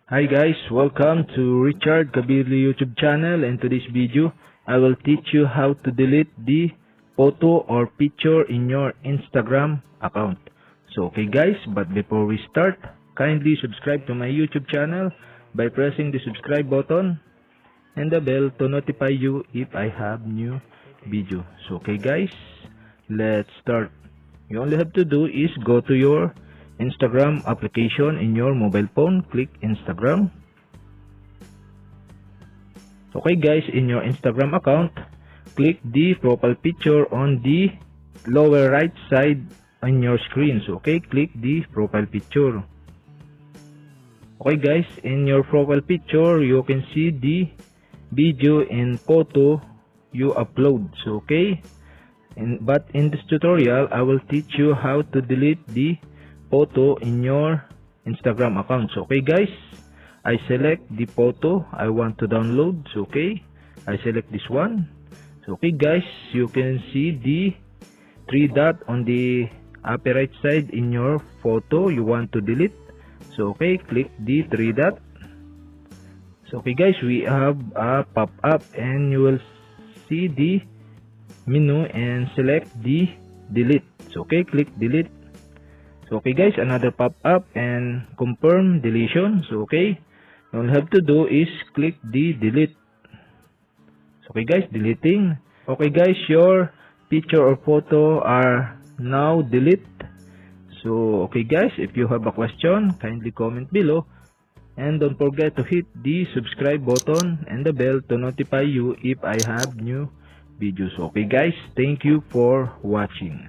Hi guys, welcome to Richard Cabile YouTube channel, and to this video I will teach you how to delete the photo or picture in your Instagram account. So okay guys, but before we start, kindly subscribe to my YouTube channel by pressing the subscribe button and the bell to notify you if I have new video. So okay guys, let's start. You only have to do is go to your Instagram application in your mobile phone. Click Instagram. Okay guys, in your Instagram account, click the profile picture on the lower right side on your screen. So okay, click the profile picture. Okay guys, in your profile picture you can see the video and photo you upload. So okay, but in this tutorial I will teach you how to delete the photo in your Instagram account. So okay guys, I select the photo I want to download. So okay, I select this one. So okay guys, you can see the three dot on the upper right side in your photo you want to delete. So okay, click the three dot. So okay guys, we have a pop-up and you will see the menu and select the delete. So okay, click delete. So okay guys, another pop-up and confirm deletion. So okay, all you have to do is click the delete. So okay guys, deleting. Okay guys, your picture or photo are now deleted. So okay guys, if you have a question, kindly comment below. And don't forget to hit the subscribe button and the bell to notify you if I have new videos. Okay guys, thank you for watching.